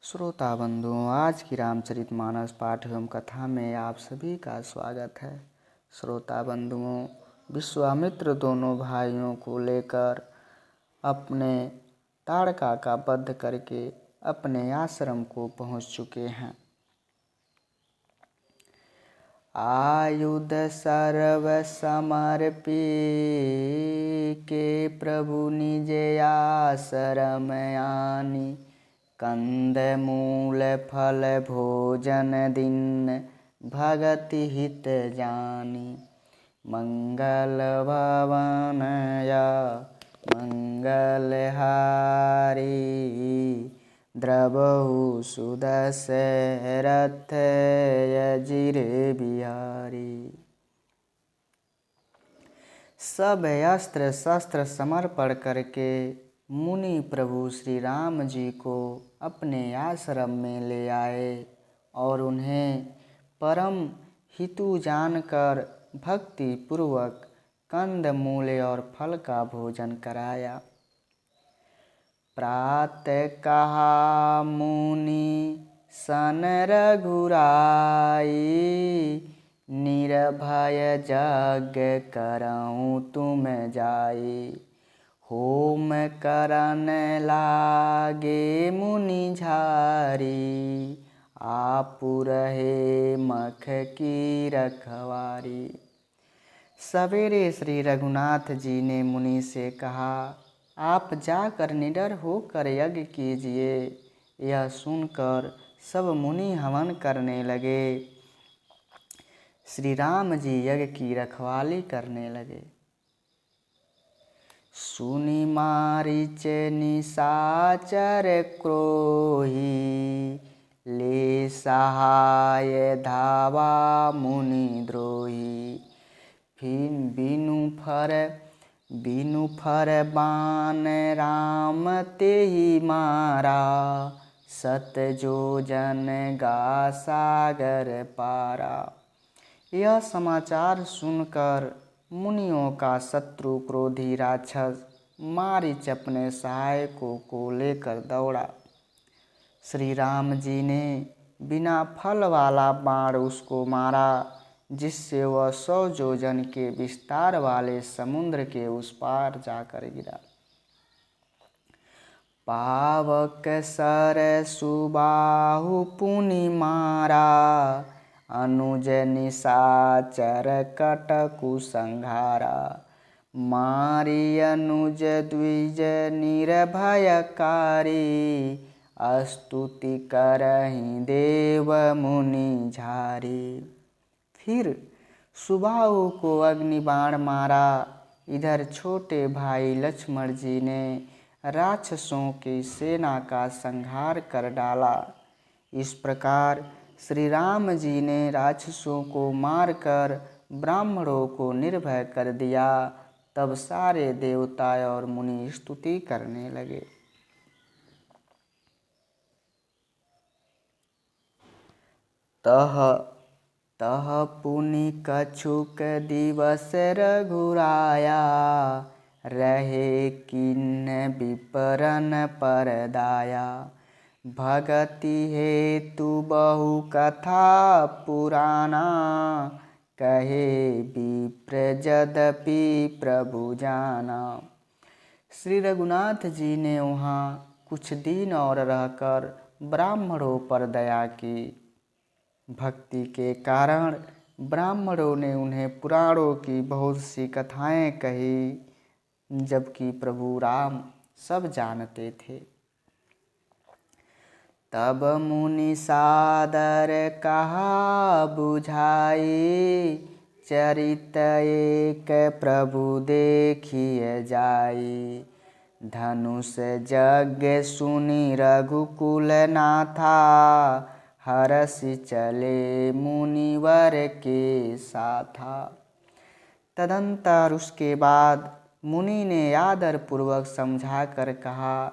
श्रोता बंधुओं, आज की रामचरितमानस पाठ एवं कथा में आप सभी का स्वागत है। श्रोता बंधुओं, विश्वामित्र दोनों भाइयों को लेकर अपने ताड़का का वध करके अपने आश्रम को पहुंच चुके हैं। आयुध सर्व समर्पी के प्रभु निज आश्रम आनी, कंद मूल फल भोजन दिन भगति हित जानी। मंगल भवन या मंगल हारी, द्रवहु सुदशरथ अजिर बिहारी। सब अस्त्र शस्त्र समर्पण करके मुनि प्रभु श्री राम जी को अपने आश्रम में ले आए और उन्हें परम हितु जानकर भक्ति पूर्वक कंद मूल और फल का भोजन कराया। प्रातः कहा मुनि सन रघुराई, निर्भय यज्ञ करऊँ तुम जाई। होम करन लागे मुनि झारी, आप रहे मख की रखवारी। सवेरे श्री रघुनाथ जी ने मुनि से कहा, आप जाकर निडर होकर यज्ञ कीजिए। यह सुनकर सब मुनि हवन करने लगे। श्री राम जी यज्ञ की रखवाली करने लगे। सुनि मारीच निशाचर क्रोही, ले सहाय धावा मुनि द्रोही। फिर बिनु फर बाण राम तेहि मारा, सत जोजन गा सागर पारा। यह समाचार सुनकर मुनियों का शत्रु क्रोधी राक्षस मारीच अपने सहायकों को लेकर दौड़ा। श्री राम जी ने बिना फल वाला बाण उसको मारा, जिससे वह 100 जोजन के विस्तार वाले समुद्र के उस पार जाकर गिरा। पावक सर सुबाहु पुनि मारा, अनुज निशाचर कटकु संघारा। मारी अनुज द्विज निर्भयकारी, स्तुति करहि देव मुनि झारी। फिर सुबाहु को अग्निबाण मारा। इधर छोटे भाई लक्ष्मण जी ने राक्षसों की सेना का संहार कर डाला। इस प्रकार श्री राम जी ने राक्षसों को मारकर ब्राह्मणों को निर्भय कर दिया। तब सारे देवता और मुनि स्तुति करने लगे। तह पुनि कछुक दिवस रघुराया, रहे किन्न विपरन परदाया। भगति हेतु बहु कथा पुराना, कहे विप्र यद्यपि प्रभु जाना। श्री रघुनाथ जी ने वहाँ कुछ दिन और रहकर ब्राह्मणों पर दया की। भक्ति के कारण ब्राह्मणों ने उन्हें पुराणों की बहुत सी कथाएं कही, जबकि प्रभु राम सब जानते थे। तब मुनि सादर कहा बुझाई, चरित एक प्रभु देखिए जाई। धनुष यज्ञ सुनि रघुकुल नाथा, हरषि चले मुनिवर के साथा। तदंतर उसके बाद मुनि ने आदर पूर्वक समझा कर कहा,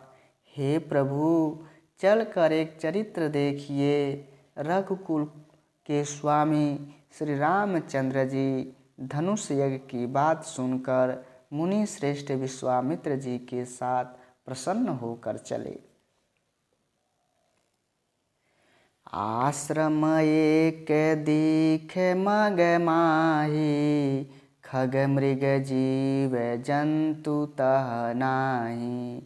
हे प्रभु, चलकर एक चरित्र देखिए। रघुकुल के स्वामी श्री रामचंद्र जी धनुष यज्ञ की बात सुनकर मुनि श्रेष्ठ विश्वामित्र जी के साथ प्रसन्न होकर चले। आश्रम एक दीख मग माही, खग मृग जीव जंतु तह नाही।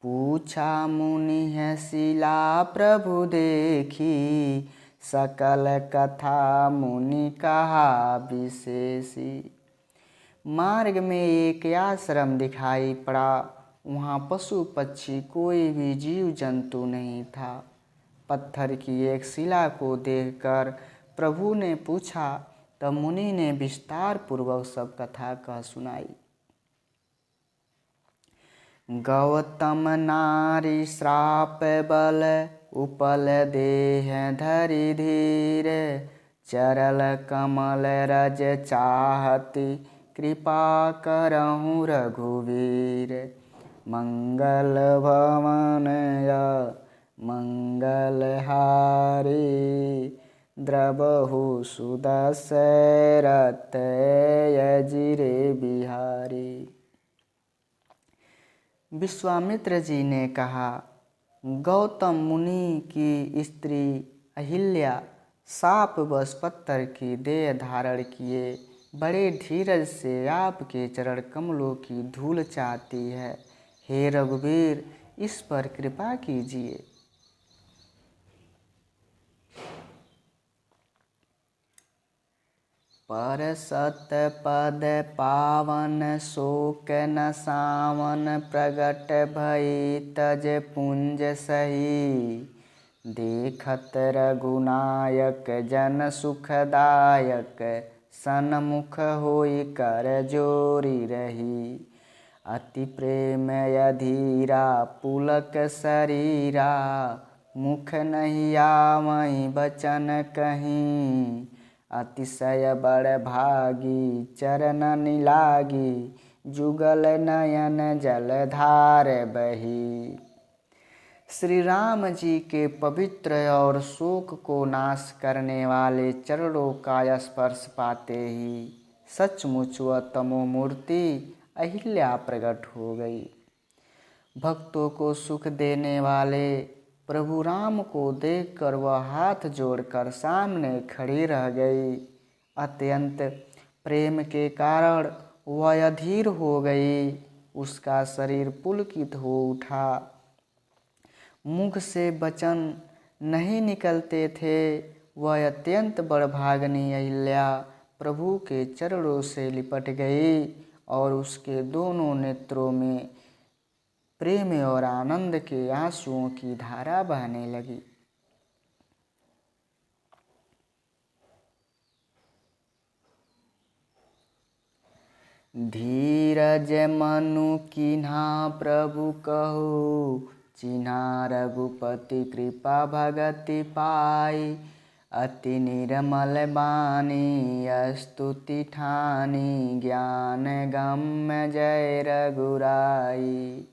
पूछा मुनि है शिला प्रभु देखी, सकल कथा मुनि कहा विशेषी। मार्ग में एक आश्रम दिखाई पड़ा। वहाँ पशु पक्षी कोई भी जीव जंतु नहीं था। पत्थर की एक शिला को देखकर प्रभु ने पूछा, तब मुनि ने विस्तार पूर्वक सब कथा कह सुनाई। गौतम नारी श्राप बल, उपल देह धरि धीर। चरल कमल रज चाहती, कृपा करहु रघुवीर। मंगल भवन मंगल हारी, द्रबहु सुदशरथ अजिरे बिहारी। विश्वामित्र जी ने कहा, गौतम मुनि की स्त्री अहिल्या शापवश पत्थर की देह धारण किए बड़े धीरज से आपके चरण कमलों की धूल चाहती है। हे रघुवीर, इस पर कृपा कीजिए। पर सत पद पावन, शोक न सावन। प्रगट भई तज पुंज सही, देखत रघुनायक जन सुखदायक। सन्मुख होई कर जोरी रही, अति प्रेम अधीरा पुलक शरीरा। मुख नहीं आवई बचन कहीं, अतिशय बड़ भागी चरण निलागी। जुगल नयन जलधार बही। श्री राम जी के पवित्र और शोक को नाश करने वाले चरणों का स्पर्श पाते ही सचमुच वह तमोमूर्ति अहिल्या प्रकट हो गई। भक्तों को सुख देने वाले प्रभु राम को देखकर वह हाथ जोड़कर सामने खड़ी रह गई। अत्यंत प्रेम के कारण वह अधीर हो गई। उसका शरीर पुलकित हो उठा। मुख से वचन नहीं निकलते थे। वह अत्यंत बड़भागनी अहिल्या प्रभु के चरणों से लिपट गई और उसके दोनों नेत्रों में प्रेम और आनंद के आंसुओं की धारा बहने लगी। धीरज मनु कीन्हा प्रभु कहु, चिन्हा रघुपति कृपा भगति पाई। अति निर्मल बानी स्तुति ठानी, ज्ञान गम्य जय रघुराई।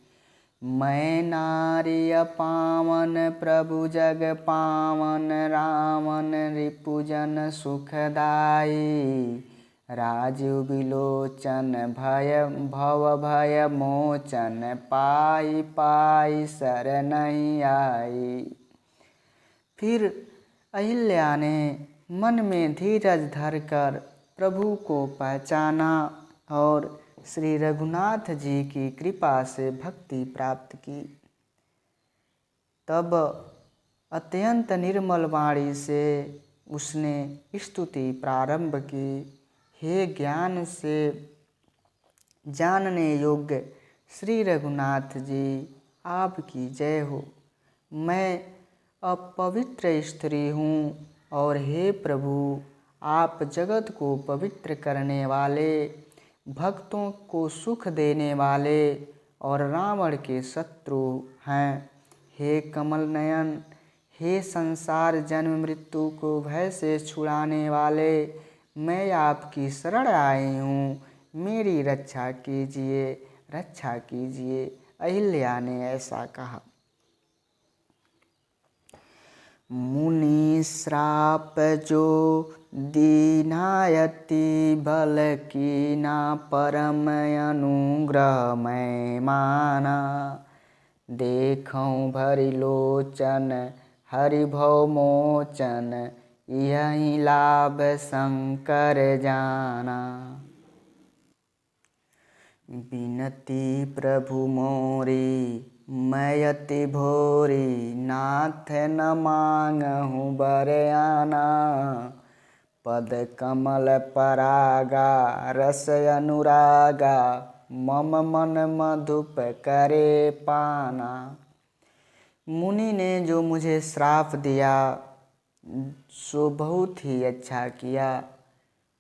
मैं नारी पावन प्रभु जग पावन, रामन रिपुजन सुखदाई। राजीव विलोचन भव भय मोचन, पाई पाई शरणहि आई। फिर अहिल्या ने मन में धीरज धरकर प्रभु को पहचाना और श्री रघुनाथ जी की कृपा से भक्ति प्राप्त की। तब अत्यंत निर्मल वाणी से उसने स्तुति प्रारंभ की। हे ज्ञान से जानने योग्य श्री रघुनाथ जी, आपकी जय हो। मैं अपवित्र स्त्री हूँ और हे प्रभु, आप जगत को पवित्र करने वाले, भक्तों को सुख देने वाले और रावण के शत्रु हैं। हे कमल नयन, हे संसार जन्म मृत्यु को भय से छुड़ाने वाले, मैं आपकी शरण आई हूँ। मेरी रक्षा कीजिए, रक्षा कीजिए। अहिल्या ने ऐसा कहा। मुनि श्राप जो दीनायति, बल कीना परम अनुग्रह मैं माना। देखऊं भरि लोचन हरि भव मोचन यही लाभ शंकर जाना। बिनती प्रभु मोरी मैं अति भोरी, नाथ न मांगहूँ बरयाना। पद कमल परागा रस अनुरागा, मम मन मधुप करे पाना। मुनि ने जो मुझे श्राप दिया सो बहुत ही अच्छा किया।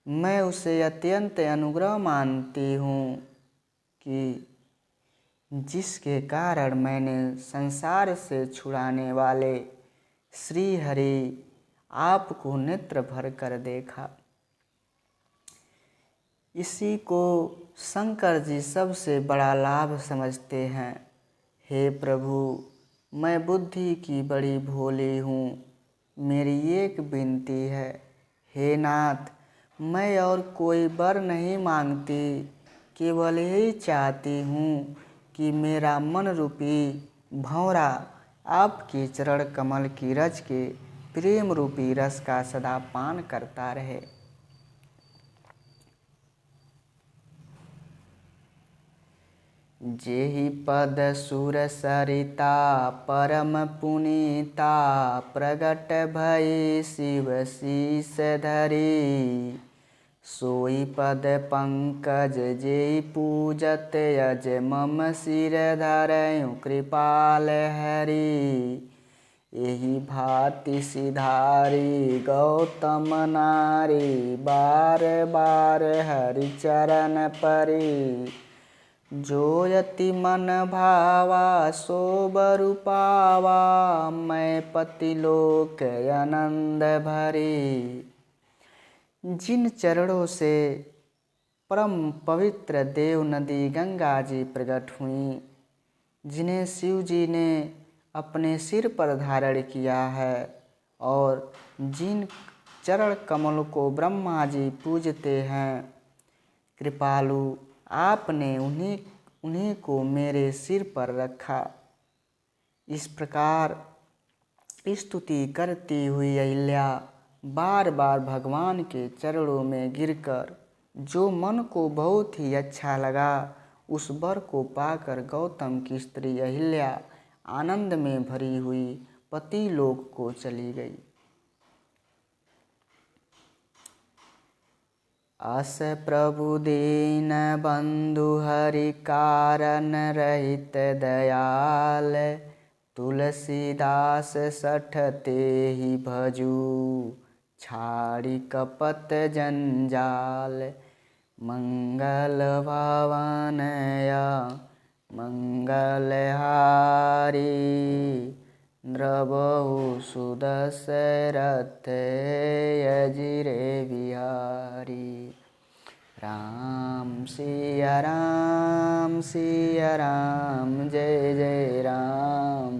मैं उसे अत्यंत अनुग्रह मानती हूँ कि जिसके कारण मैंने संसार से छुड़ाने वाले श्री हरि आपको नेत्र भर कर देखा। इसी को शंकर जी सबसे बड़ा लाभ समझते हैं। हे प्रभु, मैं बुद्धि की बड़ी भोली हूँ, मेरी एक विनती है। हे नाथ, मैं और कोई वर नहीं मांगती, केवल यही चाहती हूँ कि मेरा मन रूपी भंवरा आपके चरण कमल की रज के प्रेम रूपी रस का सदा पान करता रहे। जेहि पद सुर सरिता परम पुनीता, प्रगट भई शिव शीस धरी। सोई पद पंकज जेहि पूजत यज, मम सिर धरऊँ कृपाल हरि। एहि भांति सिधारी गौतम नारी, बार बार हरि चरण परी। जो यति मन भावा सो बर पावा, मैं पति लोक आनंद भरी। जिन चरणों से परम पवित्र देव नदी गंगा जी प्रकट हुई, जिन्हें शिव जी ने अपने सिर पर धारण किया है और जिन चरण कमल को ब्रह्मा जी पूजते हैं, कृपालु आपने उन्हीं को मेरे सिर पर रखा। इस प्रकार स्तुति करती हुई अहिल्या बार बार भगवान के चरणों में गिरकर जो मन को बहुत ही अच्छा लगा, उस वर को पाकर गौतम की स्त्री अहिल्या आनंद में भरी हुई पति लोक को चली गई। अस प्रभु दीन बंधु हरि कारण रहित दयाल, तुलसीदास सठ तेहि भजू छाड़ी कपट जंजाल। मंगल भवन मंगल हारी, द्रवहु सुदशरथ अजिरे बिहारी। राम सिया राम सिया राम जय जय राम।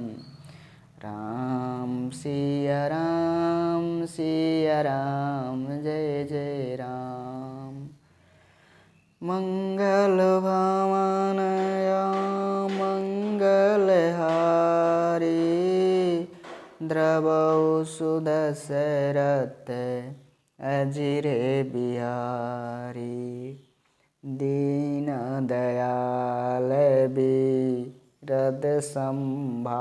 राम सिया राम जय जय राम। मंगल भवन मंगल हारी, द्रवहु सुदशरथ अजिरे बिहारी। दीन दयाल बिरद संभारी,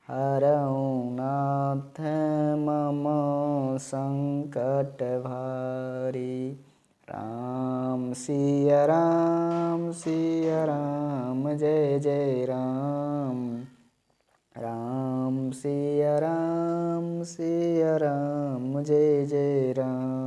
हरऊ नाथ मम संकट भारी। राम सिया राम जय जय राम। राम सिया राम जय जय राम।